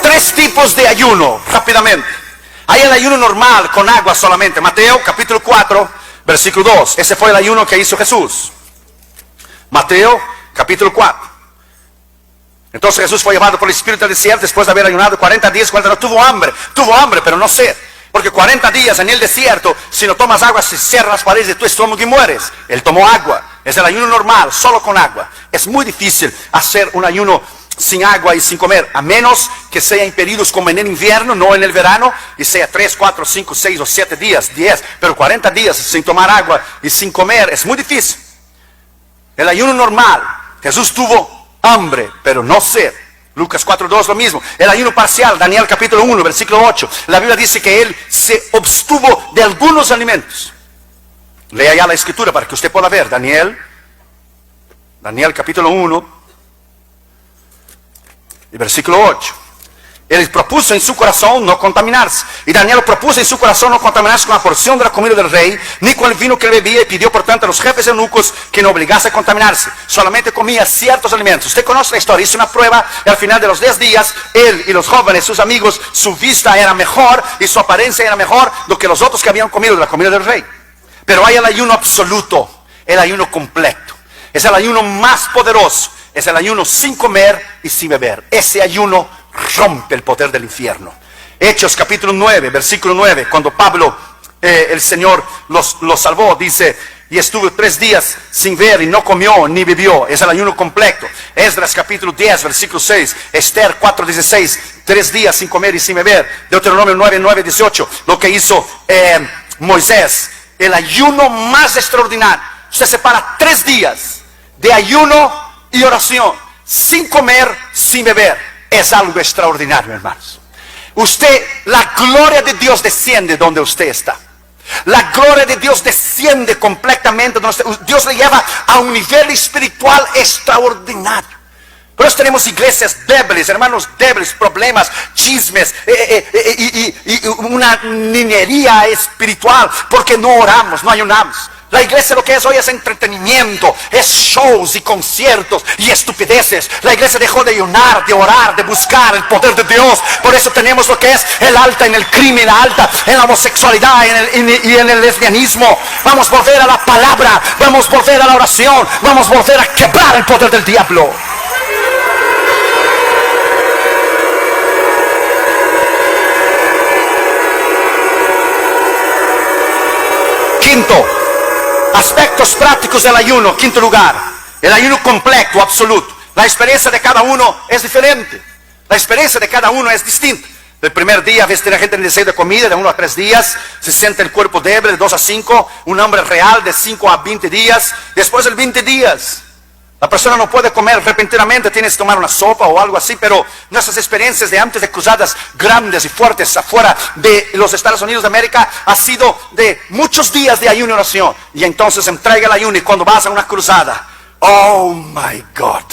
tres tipos de ayuno, rápidamente. Hay el ayuno normal, con agua solamente. Mateo capítulo 4, versículo 2. Ese fue el ayuno que hizo Jesús. Mateo capítulo 4. Entonces Jesús fue llevado por el Espíritu al desierto después de haber ayunado 40 días. Cuando no tuvo hambre, pero no sed. Porque 40 días en el desierto, si no tomas agua, se cierran las paredes de tu estómago y mueres. Él tomó agua. Es el ayuno normal, solo con agua. Es muy difícil hacer un ayuno sin agua y sin comer, a menos que sea impedidos como en el invierno, no en el verano, y sea 3, 4, 5, 6 o 7 días, 10, pero 40 días sin tomar agua y sin comer, es muy difícil. El ayuno normal, Jesús tuvo hambre, pero no sed. Lucas 4:2 lo mismo. El ayuno parcial, Daniel capítulo 1, versículo 8. La Biblia dice que él se abstuvo de algunos alimentos. Lea ya la escritura para que usted pueda ver. Daniel capítulo 1 y versículo 8. Él propuso en su corazón no contaminarse. Y Daniel propuso en su corazón no contaminarse con la porción de la comida del rey, ni con el vino que él bebía, y pidió por tanto a los jefes eunucos que no obligase a contaminarse. Solamente comía ciertos alimentos. Usted conoce la historia, hizo una prueba, y al final de los 10 días, él y los jóvenes, sus amigos, su vista era mejor, y su apariencia era mejor, do que los otros que habían comido de la comida del rey. Pero hay el ayuno absoluto, el ayuno completo. Es el ayuno más poderoso. Es el ayuno sin comer y sin beber. Ese ayuno rompe el poder del infierno. Hechos capítulo 9, versículo 9. Cuando Pablo, el Señor los salvó, dice: y estuvo 3 días sin ver y no comió ni bebió. Es el ayuno completo. Esdras capítulo 10, versículo 6. Esther 4:16. 3 días sin comer y sin beber. Deuteronomio 9, 18. Lo que hizo Moisés. El ayuno más extraordinario. Usted separa 3 días de ayuno y oración, sin comer, sin beber. Es algo extraordinario, hermanos. La gloria de Dios desciende donde usted está. La gloria de Dios desciende completamente donde usted. Dios le lleva a un nivel espiritual extraordinario. Por eso tenemos iglesias débiles, hermanos débiles, problemas, chismes y una niñería espiritual, porque no oramos, no ayunamos. La iglesia lo que es hoy es entretenimiento, es shows y conciertos y estupideces. La iglesia dejó de ayunar, de orar, de buscar el poder de Dios. Por eso tenemos lo que es el alta en el crimen, la alta en la homosexualidad y en el lesbianismo. Vamos a volver a la palabra, vamos a volver a la oración, vamos a volver a quebrar el poder del diablo. Quinto, aspectos prácticos del ayuno. Quinto lugar, el ayuno completo, absoluto. La experiencia de cada uno es diferente. La experiencia de cada uno es distinta. El primer día, a veces tiene gente en deseo de comida, de 1 a 3 días. Se siente el cuerpo débil, de 2 a 5. Un hambre real, de 5 a 20 días. Después de 20 días, la persona no puede comer repentinamente, tienes que tomar una sopa o algo así, pero nuestras experiencias de antes de cruzadas grandes y fuertes afuera de los Estados Unidos de América ha sido de muchos días de ayuno y oración. Y entonces entrega el ayuno, y cuando vas a una cruzada, oh my God,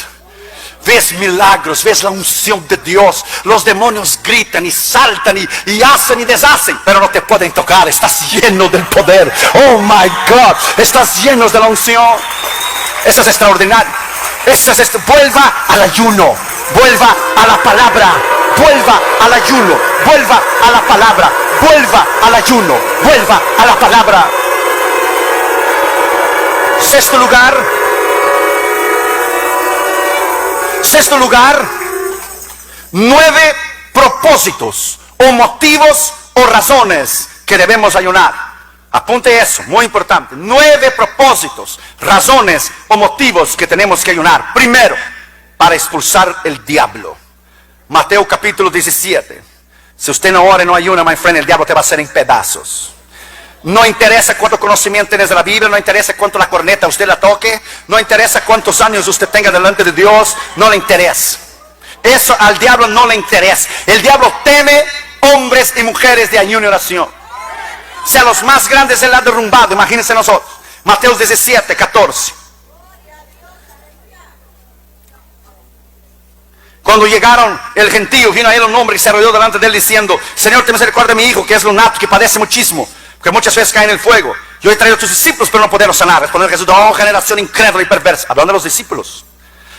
ves milagros, ves la unción de Dios. Los demonios gritan y saltan y hacen y deshacen, pero no te pueden tocar. Estás lleno del poder. Oh my God, estás lleno de la unción. Eso es extraordinario. Vuelva al ayuno, vuelva a la palabra, vuelva al ayuno, vuelva a la palabra, vuelva al ayuno, vuelva a la palabra. Sexto lugar, 9 propósitos o motivos o razones que debemos ayunar. Apunte eso, muy importante. 9 propósitos, razones o motivos que tenemos que ayunar. Primero, para expulsar el diablo. Mateo capítulo 17. Si usted no ora y no ayuna, my friend, el diablo te va a hacer en pedazos. No interesa cuánto conocimiento tienes de la Biblia, no interesa cuánto la corneta usted la toque, no interesa cuántos años usted tenga delante de Dios, no le interesa. Eso al diablo no le interesa. El diablo teme hombres y mujeres de ayuno y oración. Sea los más grandes él ha derrumbado. Imagínense nosotros. Mateo 17, 14. Cuando llegaron el gentío, vino a él un hombre y se arrodilló delante de él diciendo: Señor, ten misericordia de mi hijo, que es lunático, que padece muchísimo, que muchas veces cae en el fuego. Yo he traído a tus discípulos, pero no pudieron sanar. Respondió Jesús: oh, generación incrédula y perversa. Hablando de los discípulos.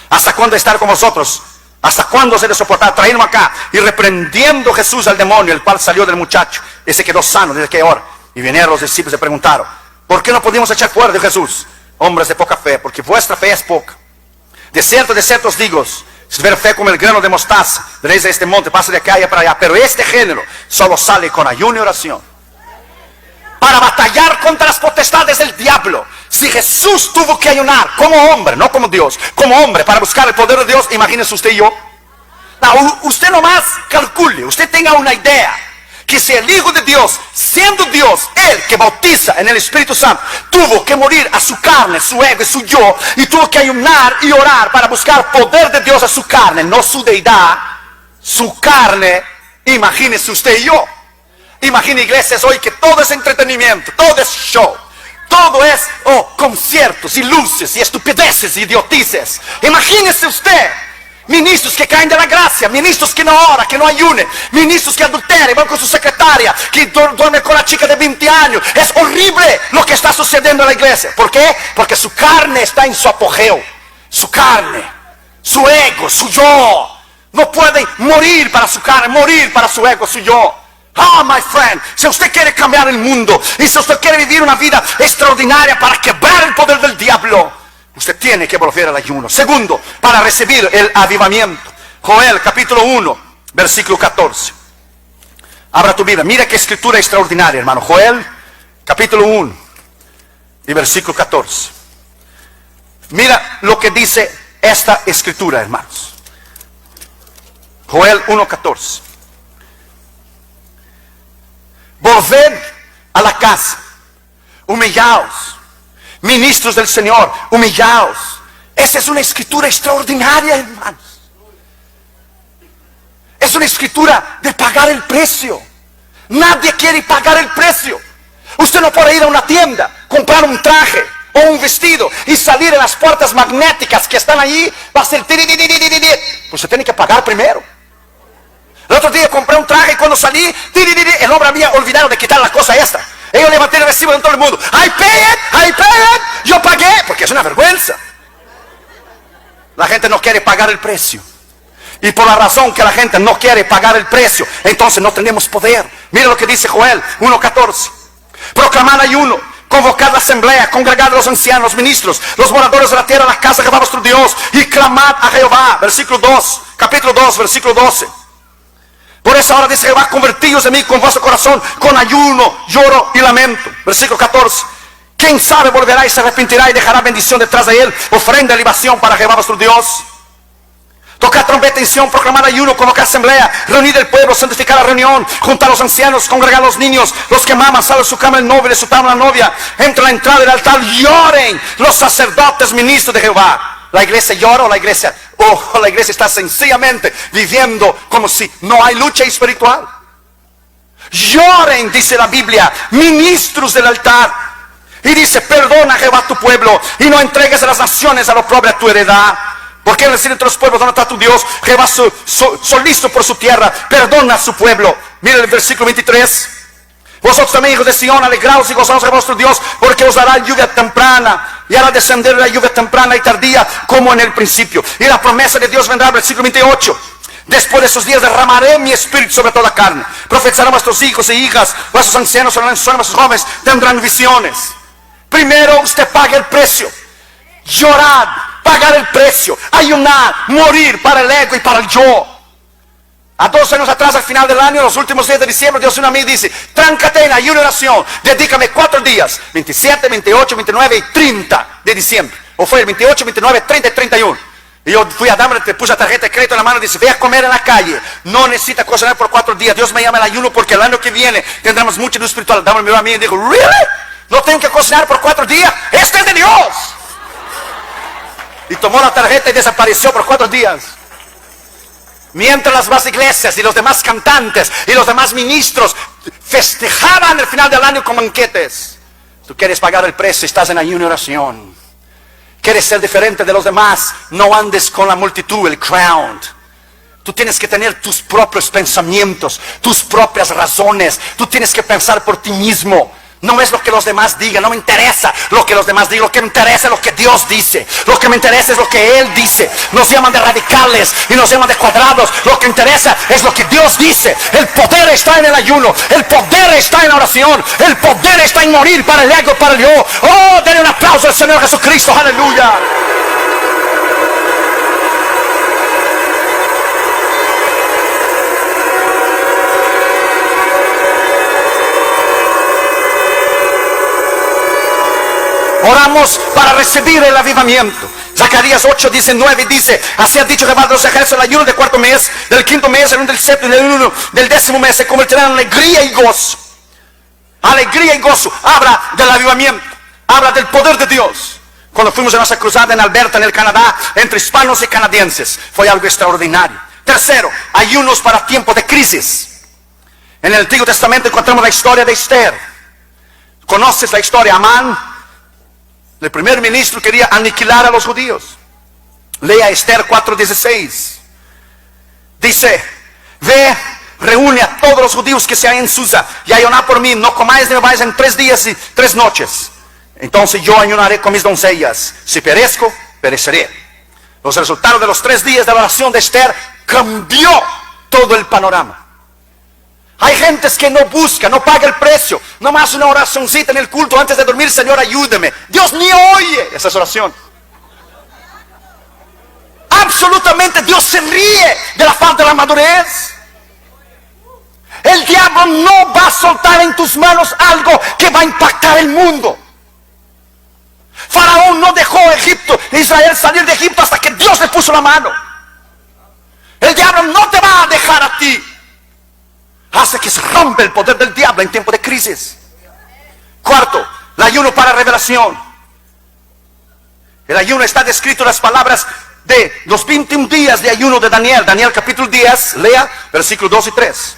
¿Hasta cuándo estar con vosotros? ¿Hasta cuándo se le soportará? Traerlo acá. Y reprendiendo Jesús al demonio, el cual salió del muchacho, ese quedó sano desde aquella hora. Y vinieron los discípulos y le preguntaron: ¿por qué no pudimos echar fuera de Jesús? Hombres de poca fe, porque vuestra fe es poca. De cierto os digo, si tuviera fe como el grano de mostaza, veréis a este monte, pasa de acá y para allá. Pero este género solo sale con ayuno y oración. Para batallar contra las potestades del diablo. Si Jesús tuvo que ayunar como hombre, no como Dios, como hombre, para buscar el poder de Dios, imagínese usted y yo. No, usted nomás calcule, usted tenga una idea, que si el Hijo de Dios, siendo Dios, Él que bautiza en el Espíritu Santo, tuvo que morir a su carne, su ego y su yo, y tuvo que ayunar y orar para buscar poder de Dios a su carne, no su deidad, su carne, imagínese usted y yo. Imagina iglesias hoy que todo es entretenimiento, todo es show, todo es conciertos y luces y estupideces y idiotices. Imagínese usted ministros que caen de la gracia, ministros que no oran, que no ayunen, ministros que adulteran y van con su secretaria, que duermen con la chica de 20 años. Es horrible lo que está sucediendo en la iglesia. ¿Por qué? Porque su carne está en su apogeo. Su carne, su ego, su yo. No pueden morir para su carne, morir para su ego, su yo. My friend, si usted quiere cambiar el mundo y si usted quiere vivir una vida extraordinaria para quebrar el poder del diablo, usted tiene que volver al ayuno. Segundo, para recibir el avivamiento. Joel capítulo 1, versículo 14. Abra tu Biblia, mira qué escritura extraordinaria, hermano. Joel capítulo 1 y versículo 14. Mira lo que dice esta escritura, hermanos. Joel 1:14. Volved a la casa, humillaos, ministros del Señor, humillaos. Esa es una escritura extraordinaria, hermanos. Es una escritura de pagar el precio. Nadie quiere pagar el precio. Usted no puede ir a una tienda, comprar un traje o un vestido y salir en las puertas magnéticas que están allí. Va a ser pues usted tiene que pagar primero. El otro día compré un traje y cuando salí, el hombre había olvidado de quitar la cosa esta. Ellos levanté el recibo de todo el mundo. I paid it. Yo pagué, porque es una vergüenza. La gente no quiere pagar el precio. Y por la razón que la gente no quiere pagar el precio, entonces no tenemos poder. Mira lo que dice Joel 1:14. Proclamad ayuno, convocad la asamblea, congregad a los ancianos, los ministros, los moradores de la tierra, la casa de Jehová vuestro Dios, y clamad a Jehová. Versículo 2, capítulo 2, versículo 12. Por eso ahora dice Jehová: convertíos en mí con vuestro corazón, con ayuno, lloro y lamento. Versículo 14. ¿Quién sabe volverá y se arrepentirá y dejará bendición detrás de él? Ofrenda y libación para Jehová vuestro Dios. Tocad trompeta en Sión, proclamad ayuno, convocad asamblea, reunid el pueblo, santificad la reunión, juntad a los ancianos, congregad a los niños, los que maman, sale de su cama el novio, de su cama la novia, entra a la entrada del altar, lloren los sacerdotes, ministros de Jehová. La iglesia llora o la iglesia está sencillamente viviendo como si no hay lucha espiritual. Lloren, dice la Biblia, ministros del altar. Y dice: perdona, Jehová, tu pueblo, y no entregues a las naciones a lo propio a tu heredad. Porque en el cielo entre los pueblos, ¿dónde está tu Dios? Jehová solícito por su tierra, perdona a su pueblo. Mira el versículo 23. Vosotros también, hijos de Sión, alegraos y gozaos de vuestro Dios, porque os dará lluvia temprana, y hará descender la lluvia temprana y tardía, como en el principio. Y la promesa de Dios vendrá, versículo 28. Después de esos días derramaré mi espíritu sobre toda carne. Profetizarán vuestros hijos e hijas, vuestros ancianos, vuestros jóvenes tendrán visiones. Primero usted paga el precio. Llorar, pagar el precio, ayunar, morir para el ego y para el yo. A 2 años atrás, al final del año, los últimos días de diciembre, Dios a mí dice: tráncate en ayuno y oración, dedícame 4 días, 27, 28, 29 y 30 de diciembre. O fue el 28, 29, 30 y 31. Y yo fui a darme, te puse la tarjeta de crédito en la mano y dice: ve a comer en la calle, no necesita cocinar por 4 días. Dios me llama el ayuno porque el año que viene tendremos mucha luz espiritual. Dame miró a mí y dijo: ¿really? ¿No tengo que cocinar por 4 días? ¡Este es de Dios! Y tomó la tarjeta y desapareció por 4 días. Mientras las demás iglesias y los demás cantantes y los demás ministros festejaban el final del año con banquetes. Tú quieres pagar el precio, estás en ayuno y oración. Quieres ser diferente de los demás, no andes con la multitud, el crowd. Tú tienes que tener tus propios pensamientos, tus propias razones. Tú tienes que pensar por ti mismo. No es lo que los demás digan, no me interesa lo que los demás digan. Lo que me interesa es lo que Dios dice. Lo que me interesa es lo que Él dice. Nos llaman de radicales y nos llaman de cuadrados. Lo que interesa es lo que Dios dice. El poder está en el ayuno. El poder está en la oración. El poder está en morir para el ego, para el yo. Oh, denle un aplauso al Señor Jesucristo. Aleluya. Oramos para recibir el avivamiento. Zacarías 8:19 dice: así ha dicho Jehová de los ejércitos, el ayuno del cuarto mes, del quinto mes, el del séptimo, del décimo mes se convertirá en alegría y gozo. Alegría y gozo. Habla del avivamiento, habla del poder de Dios. Cuando fuimos a nuestra cruzada en Alberta, en el Canadá, entre hispanos y canadienses, fue algo extraordinario. Tercero, ayunos para tiempos de crisis. En el Antiguo Testamento encontramos la historia de Esther. ¿Conoces la historia? Amán, el primer ministro, quería aniquilar a los judíos. Lea Esther 4:16. Dice: ve, reúne a todos los judíos que se hay en Susa y ayuná por mí. No comáis ni bebáis en 3 días y 3 noches. Entonces yo ayunaré con mis doncellas. Si perezco, pereceré. Los resultados de los 3 días de la oración de Esther cambió todo el panorama. Hay gentes que no buscan, no paga el precio. Nomás una oracioncita en el culto antes de dormir: Señor, ayúdeme. Dios ni oye esa es oración. Absolutamente Dios se ríe de la falta de la madurez. El diablo no va a soltar en tus manos algo que va a impactar el mundo. Faraón no dejó Israel salir de Egipto hasta que Dios le puso la mano. El diablo no te va a dejar a ti hasta que se rompe el poder del diablo en tiempo de crisis. Cuarto, el ayuno para revelación. El ayuno está descrito en las palabras de los 21 días de ayuno de Daniel. Daniel capítulo 10, lea versículos 2 y 3.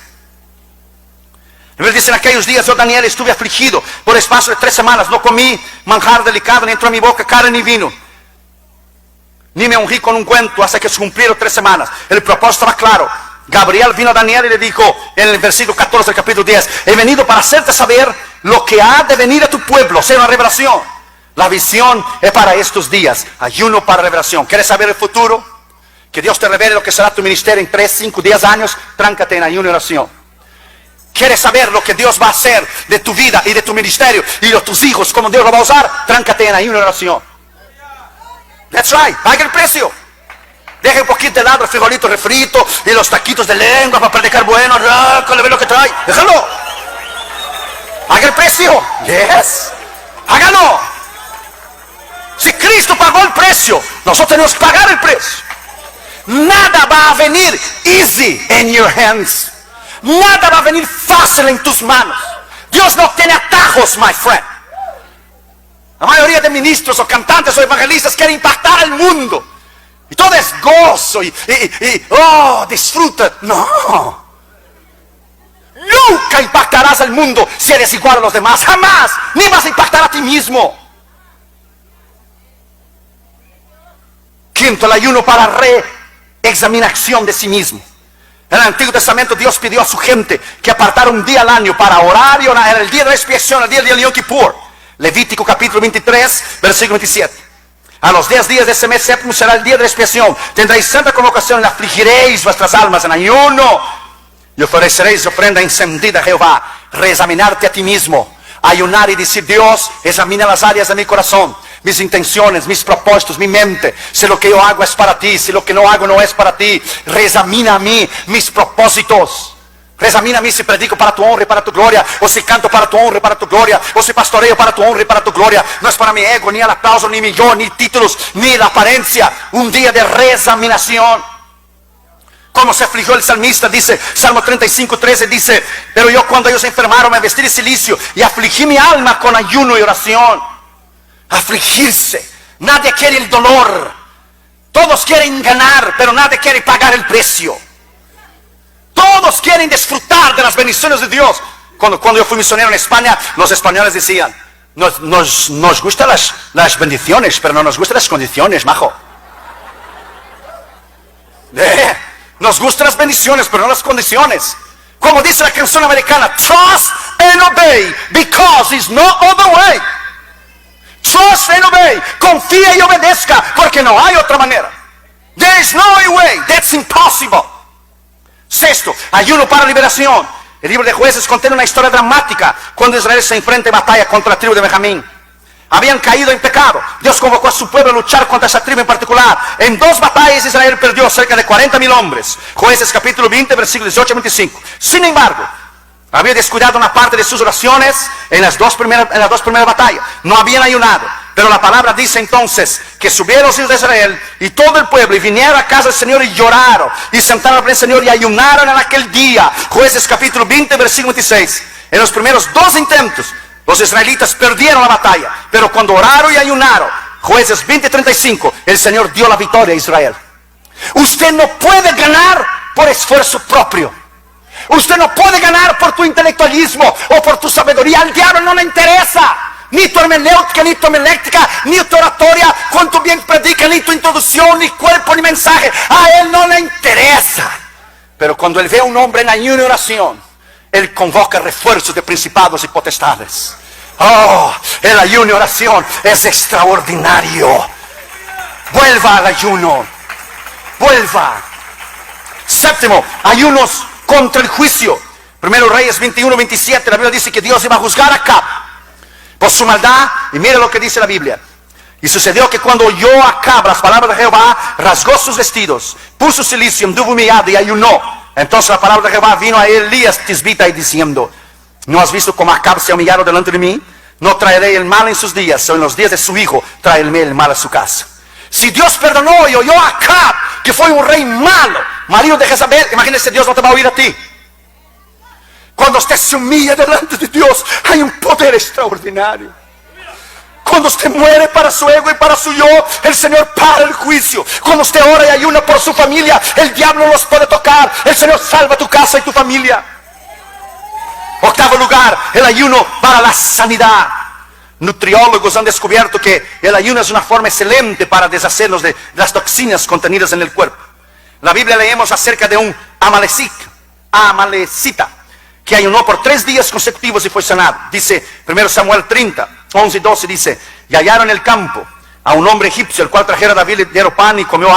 Dice: en aquellos días yo, Daniel, estuve afligido por espacio de 3 semanas. No comí manjar delicado, ni entró en mi boca carne ni vino, ni me ungí con ungüento hasta que se cumplieron 3 semanas. El propósito estaba claro. Gabriel vino a Daniel y le dijo en el versículo 14 del capítulo 10: he venido para hacerte saber lo que ha de venir a tu pueblo. O sea, una revelación. La visión es para estos días. Ayuno para revelación. ¿Quieres saber el futuro? Que Dios te revele lo que será tu ministerio en 3, 5, 10 años. Tráncate en ayuno y oración. ¿Quieres saber lo que Dios va a hacer de tu vida y de tu ministerio y de tus hijos, cómo Dios lo va a usar? Tráncate en ayuno y oración. That's right. Paga el precio. Deja un poquito de lado el frijolito refrito y los taquitos de lengua para predicar bueno. Le ve lo que trae. Déjalo. Haga el precio. Yes. Hágalo. Si Cristo pagó el precio, nosotros tenemos que pagar el precio. Nada va a venir easy in your hands. Nada va a venir fácil en tus manos. Dios no tiene atajos, my friend. La mayoría de ministros o cantantes o evangelistas quieren impactar al mundo. Y todo es gozo y disfruta. No. Nunca impactarás al mundo si eres igual a los demás. Jamás. Ni vas a impactar a ti mismo. Quinto, el ayuno para reexaminación de sí mismo. En el Antiguo Testamento Dios pidió a su gente que apartara un día al año para orar y orar. Era el día de la expiación, el día de Yom Kippur. Levítico capítulo 23, versículo 27. A los 10 días de ese mes séptimo será el día de la expiación. Tendréis santa convocación y afligiréis vuestras almas en ayuno. Y ofreceréis ofrenda encendida a Jehová. Reexaminarte a ti mismo. Ayunar y decir: Dios, examina las áreas de mi corazón, mis intenciones, mis propósitos, mi mente. Si lo que yo hago es para ti, si lo que no hago no es para ti. Reexamina a mí mis propósitos. Reexamina a mí si predico para tu honra y para tu gloria, o si canto para tu honra y para tu gloria, o si pastoreo para tu honra y para tu gloria. No es para mi ego, ni el aplauso, ni mi yo, ni títulos, ni la apariencia. Un día de reexaminación. Como se afligió el salmista, dice Salmo 35:13, dice: pero yo, cuando ellos se enfermaron, me vestí de cilicio y afligí mi alma con ayuno y oración. Afligirse. Nadie quiere el dolor. Todos quieren ganar, pero nadie quiere pagar el precio. Todos quieren disfrutar de las bendiciones de Dios. Cuando yo fui misionero en España, los españoles decían: nos gustan las bendiciones, pero no nos gustan las condiciones, majo. Nos gustan las bendiciones, pero no las condiciones. Como dice la canción americana: trust and obey, because it's no other way. Trust and obey. Confía y obedezca, porque no hay otra manera. There is no way. That's impossible. Sexto, ayuno para liberación. El libro de Jueces contiene una historia dramática cuando Israel se enfrenta en batalla contra la tribu de Benjamín. Habían caído en pecado. Dios convocó a su pueblo a luchar contra esa tribu en particular. En 2 batallas Israel perdió cerca de 40,000 hombres. Jueces capítulo 20, versículos 18 a 25. Sin embargo, había descuidado una parte de sus oraciones en las dos primeras batallas. No habían ayunado. Pero la palabra dice entonces que subieron los hijos de Israel y todo el pueblo y vinieron a casa del Señor y lloraron y sentaron al Señor y ayunaron en aquel día. Jueces capítulo 20, versículo 26. En los primeros 2 intentos los israelitas perdieron la batalla, pero cuando oraron y ayunaron, Jueces 20:35, el Señor dio la victoria a Israel. Usted no puede ganar por esfuerzo propio. Usted no puede ganar por tu intelectualismo o por tu sabiduría. Al diablo no le interesa ni tu hermenéutica, ni tu homilética, ni tu oratoria, cuánto bien predica, ni tu introducción, ni cuerpo, ni mensaje. A él no le interesa. Pero cuando él ve a un hombre en ayuno y oración, él convoca refuerzos de principados y potestades. Oh, el ayuno y oración es extraordinario. Vuelva al ayuno. Vuelva. Séptimo, ayunos contra el juicio. Primero Reyes 21:27, la Biblia dice que Dios iba a juzgar a Acab por su maldad. Y mire lo que dice la Biblia. Y sucedió que cuando oyó Acab las palabras de Jehová, rasgó sus vestidos, puso cilicio, anduvo humillado y ayunó. Entonces la palabra de Jehová vino a Elías tisbita y diciendo: ¿no has visto cómo Acab se ha humillado delante de mí? No traeré el mal en sus días, o en los días de su hijo traeré el mal a su casa. Si Dios perdonó y oyó a Acab, que fue un rey malo, marido de Jezabel, imagínese, Dios no te va a oír a ti. Cuando usted se humilla delante de Dios, hay un poder extraordinario. Cuando usted muere para su ego y para su yo, el Señor para el juicio. Cuando usted ora y ayuna por su familia, el diablo no los puede tocar. El Señor salva tu casa y tu familia. Octavo lugar, el ayuno para la sanidad. Nutriólogos han descubierto que el ayuno es una forma excelente para deshacernos de las toxinas contenidas en el cuerpo. En la Biblia leemos acerca de un amalecita que ayunó por 3 días consecutivos y fue sanado. Dice 1 Samuel 30, 11 y 12, dice: y hallaron en el campo a un hombre egipcio, el cual trajera a David, le dieron pan y comió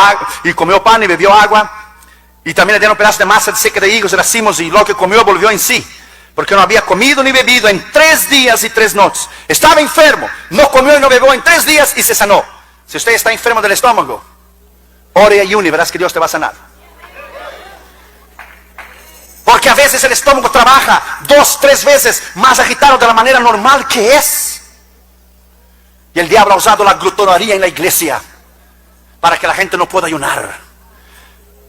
pan y bebió agua. Y también le dieron pedazos de masa seca de higos y racimos, y lo que comió volvió en sí, porque no había comido ni bebido en 3 días y 3 noches. Estaba enfermo, no comió y no bebió en 3 días y se sanó. Si usted está enfermo del estómago, ore y ayune y verás que Dios te va a sanar. Porque a veces el estómago trabaja 2, 3 veces más agitado de la manera normal que es. Y el diablo ha usado la glutonería en la iglesia para que la gente no pueda ayunar.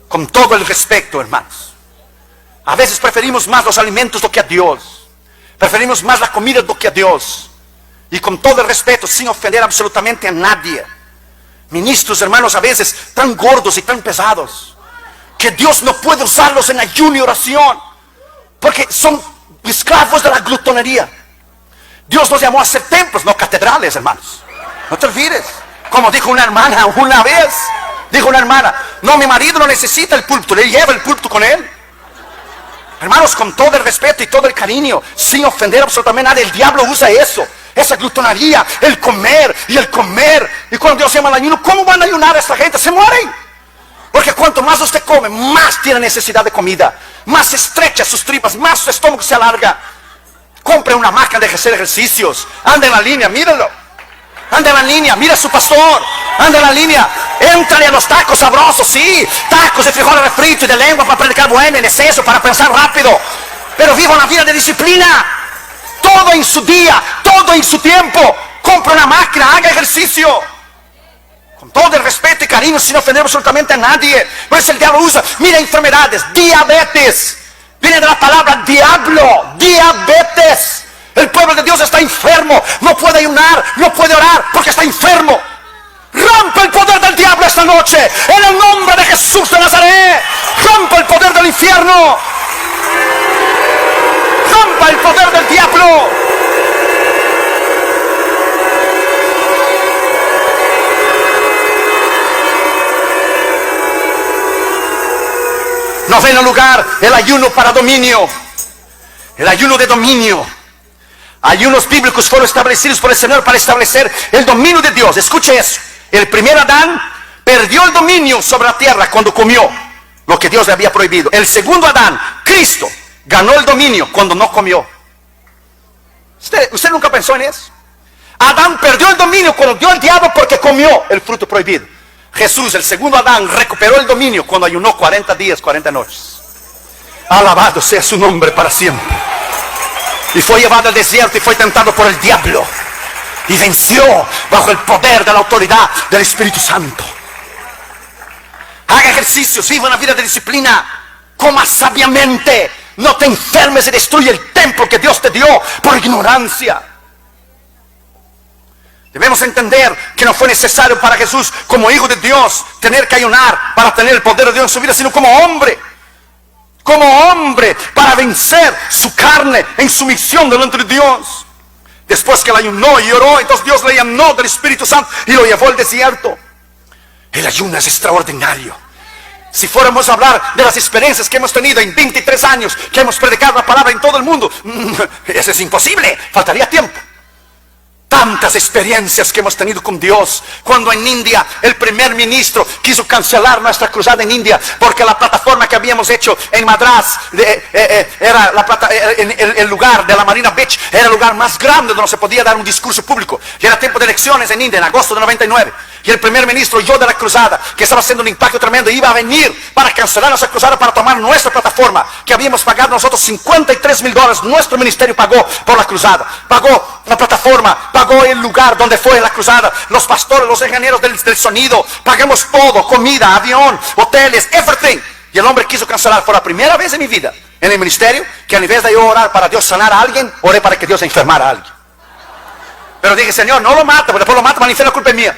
Con todo el respeto, hermanos, a veces preferimos más los alimentos do que a Dios. Preferimos más la comida do que a Dios. Y con todo el respeto, sin ofender absolutamente a nadie. Ministros, hermanos, a veces tan gordos y tan pesados, que Dios no puede usarlos en ayuno y oración, porque son esclavos de la glutonería. Dios nos llamó a ser templos, no catedrales, hermanos. No te olvides. Como dijo una hermana una vez, dijo una hermana: no, mi marido no necesita el púlpito, le lleva el púlpito con él. Hermanos, con todo el respeto y todo el cariño, sin ofender absolutamente a nadie, el diablo usa eso, esa glutonería, el comer y el comer. Y cuando Dios llama al ayuno, ¿cómo van a ayunar a esta gente? Se mueren. Porque cuanto más usted come, más tiene necesidad de comida, más se estrecha sus tripas, más su estómago se alarga. Compre una máquina de hacer ejercicios, anda en la línea, míralo. Anda en la línea, mira a su pastor, anda en la línea, éntrale a los tacos sabrosos, sí, tacos de frijoles refritos y de lengua para predicar bueno, en exceso, para pensar rápido. Pero viva una vida de disciplina, todo en su día, todo en su tiempo. Compre una máquina, haga ejercicio. Con todo el respeto y cariño, sin ofender absolutamente a nadie. Por eso el diablo usa, mira, enfermedades, diabetes. Viene de la palabra diablo, diabetes. El pueblo de Dios está enfermo, no puede ayunar, no puede orar porque está enfermo. Rompe el poder del diablo esta noche, en el nombre de Jesús de Nazaret. Rompe el poder del infierno. Rompe el poder del diablo. Noveno lugar, el ayuno para dominio. El ayuno de dominio. Ayunos bíblicos fueron establecidos por el Señor para establecer el dominio de Dios. Escuche eso. El primer Adán perdió el dominio sobre la tierra cuando comió lo que Dios le había prohibido. El segundo Adán, Cristo, ganó el dominio cuando no comió. ¿Usted nunca pensó en eso? Adán perdió el dominio cuando dio al diablo porque comió el fruto prohibido. Jesús, el segundo Adán, recuperó el dominio cuando ayunó 40 días, 40 noches. Alabado sea su nombre para siempre. Y fue llevado al desierto y fue tentado por el diablo. Y venció bajo el poder de la autoridad del Espíritu Santo. Haga ejercicios, viva una vida de disciplina. Coma sabiamente. No te enfermes y destruye el templo que Dios te dio por ignorancia. Debemos entender que no fue necesario para Jesús, como hijo de Dios, tener que ayunar para tener el poder de Dios en su vida, sino como hombre, para vencer su carne en su misión delante de Dios. Después que él ayunó y oró, entonces Dios le llenó del Espíritu Santo y lo llevó al desierto. El ayuno es extraordinario. Si fuéramos a hablar de las experiencias que hemos tenido en 23 años, que hemos predicado la palabra en todo el mundo, eso es imposible, faltaría tiempo. Tantas experiencias que hemos tenido con Dios. Cuando en India el primer ministro quiso cancelar nuestra cruzada en India, porque la plataforma que habíamos hecho en Madras era el lugar de la Marina Beach, era el lugar más grande donde se podía dar un discurso público. Y era tiempo de elecciones en India, en agosto de 99. Y el primer ministro oyó de la cruzada, que estaba haciendo un impacto tremendo, iba a venir para cancelar nuestra cruzada, para tomar nuestra plataforma, que habíamos pagado nosotros $53,000. Nuestro ministerio pagó por la cruzada, pagó la plataforma, pagó el lugar donde fue la cruzada, los pastores, los ingenieros del sonido, pagamos todo, comida, avión, hoteles, everything. Y el hombre quiso cancelar. Por la primera vez en mi vida en el ministerio, que a nivel de yo orar para Dios sanar a alguien, oré para que Dios enfermara a alguien. Pero dije, Señor, no lo mata, porque después lo mata, para el infierno, culpa es mía.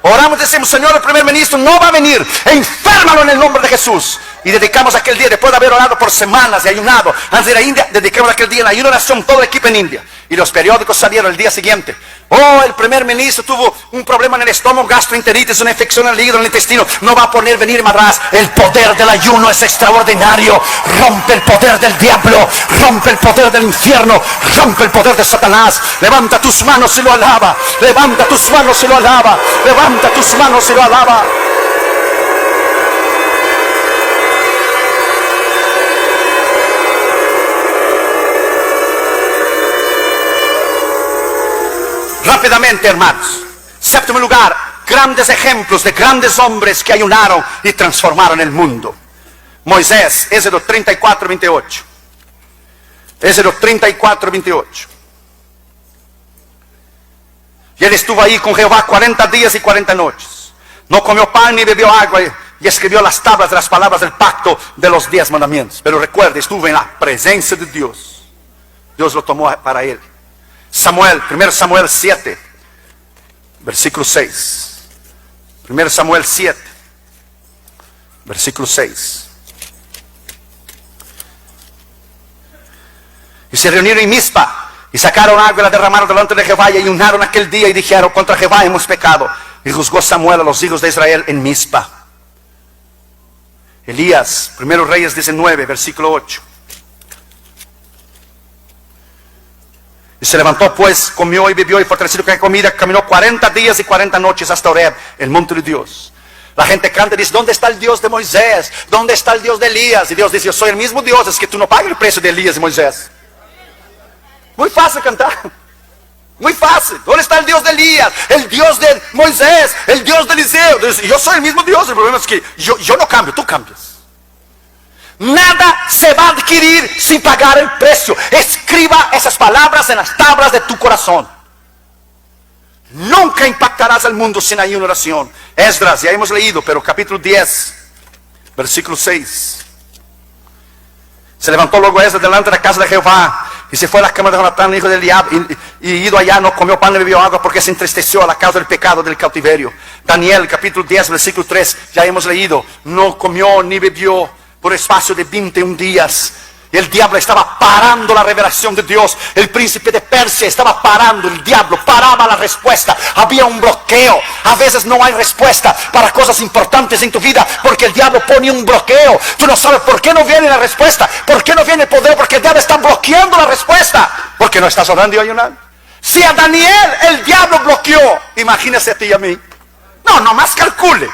Oramos, decimos, Señor, el primer ministro no va a venir, enférmalo en el nombre de Jesús. Y dedicamos aquel día, después de haber orado por semanas y ayunado antes de ir a India, dedicamos aquel día en ayuno de oración, todo el equipo en India. Y los periódicos salieron el día siguiente. Oh, el primer ministro tuvo un problema en el estómago, gastroenteritis, una infección en el hígado, en el intestino. No va a poder venir más atrás. El poder del ayuno es extraordinario. Rompe el poder del diablo, rompe el poder del infierno, rompe el poder de Satanás. Levanta tus manos y lo alaba. Levanta tus manos y lo alaba. Levanta tus manos y lo alaba. Rápidamente, hermanos. Séptimo lugar, grandes ejemplos de grandes hombres que ayunaron y transformaron el mundo. Moisés, Éxodo 34, 28. Éxodo 34, 28. Y él estuvo ahí con Jehová 40 días y 40 noches. No comió pan ni bebió agua y escribió las tablas de las palabras del pacto de los 10 mandamientos. Pero recuerde, estuvo en la presencia de Dios. Dios lo tomó para él. Samuel, 1 Samuel 7, versículo 6. 1 Samuel 7, versículo 6. Y se reunieron en Mizpa y sacaron agua y la derramaron delante de Jehová y ayunaron aquel día y dijeron, contra Jehová hemos pecado. Y juzgó Samuel a los hijos de Israel en Mizpa. Elías, 1 Reyes 19, versículo 8. Y se levantó pues, comió y bebió y fortalecido con comida, caminó 40 días y 40 noches hasta Horeb, el monte de Dios. La gente canta y dice, ¿dónde está el Dios de Moisés? ¿Dónde está el Dios de Elías? Y Dios dice, yo soy el mismo Dios, es que tú no pagas el precio de Elías y Moisés. Muy fácil cantar. Muy fácil. ¿Dónde está el Dios de Elías? El Dios de Moisés, el Dios de Eliseo. Yo soy el mismo Dios, el problema es que yo no cambio, tú cambias. Nada se va a adquirir sin pagar el precio. Escriba esas palabras en las tablas de tu corazón. Nunca impactarás al mundo sin ayuno y oración. Esdras, ya hemos leído, pero capítulo 10, versículo 6. Se levantó luego Esdras delante de la casa de Jehová y se fue a la cámara de Jonatán, hijo de Eliab, y ido allá no comió pan ni bebió agua porque se entristeció a la causa del pecado del cautiverio. Daniel, capítulo 10, versículo 3, ya hemos leído, no comió ni bebió por espacio de 21 días. Y el diablo estaba parando la revelación de Dios. El príncipe de Persia estaba parando. El diablo paraba la respuesta. Había un bloqueo. A veces no hay respuesta para cosas importantes en tu vida, porque el diablo pone un bloqueo. Tú no sabes por qué no viene la respuesta, por qué no viene el poder, porque el diablo está bloqueando la respuesta. Porque no estás orando y ayunando. Si a Daniel el diablo bloqueó, imagínese a ti y a mí. No, nomás calcule.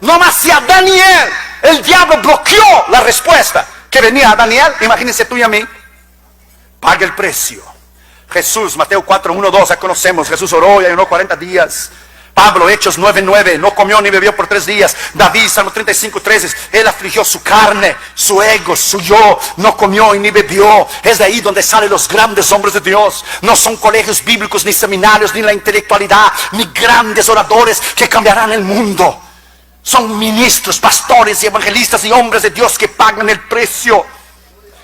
Nomás si a Daniel el diablo bloqueó la respuesta que venía a Daniel, imagínense tú y a mí. Paga el precio. Jesús, Mateo 4, 1, 2, ya conocemos. Jesús oró y ayunó 40 días. Pablo, Hechos 9, 9, no comió ni bebió por 3 días. David, Salmo 35, 13, él afligió su carne, su ego, su yo, no comió y ni bebió. Es de ahí donde salen los grandes hombres de Dios. No son colegios bíblicos, ni seminarios, ni la intelectualidad, ni grandes oradores que cambiarán el mundo. Son ministros, pastores y evangelistas y hombres de Dios que pagan el precio.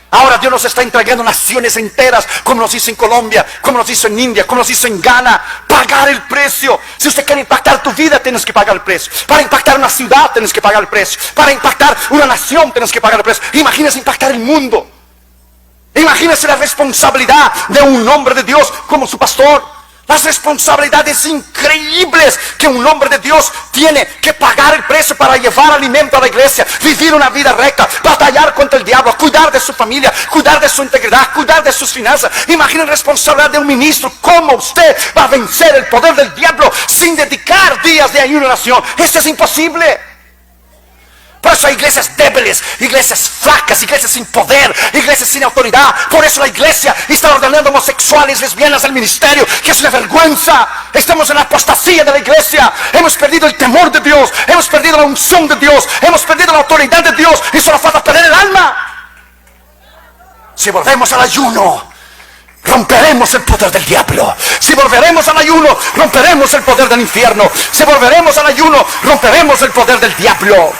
Ahora Dios nos está entregando naciones enteras, como nos hizo en Colombia, como nos hizo en India, como nos hizo en Ghana. Pagar el precio. Si usted quiere impactar tu vida, tienes que pagar el precio. Para impactar una ciudad, tienes que pagar el precio. Para impactar una nación, tienes que pagar el precio. Imagínese impactar el mundo. Imagínese la responsabilidad de un hombre de Dios como su pastor. Las responsabilidades increíbles que un hombre de Dios tiene que pagar el precio para llevar alimento a la iglesia, vivir una vida recta, batallar contra el diablo, cuidar de su familia, cuidar de su integridad, cuidar de sus finanzas. Imaginen la responsabilidad de un ministro. ¿Cómo usted va a vencer el poder del diablo sin dedicar días de ayuno y oración? Esto es imposible. Por eso hay iglesias débiles, iglesias flacas, iglesias sin poder, iglesias sin autoridad. Por eso la iglesia está ordenando homosexuales, lesbianas al ministerio, que es una vergüenza. Estamos en la apostasía de la iglesia. Hemos perdido el temor de Dios, hemos perdido la unción de Dios, hemos perdido la autoridad de Dios, y solo falta perder el alma. Si volvemos al ayuno, romperemos el poder del diablo. Si volveremos al ayuno, romperemos el poder del infierno. Si volveremos al ayuno, romperemos el poder del diablo.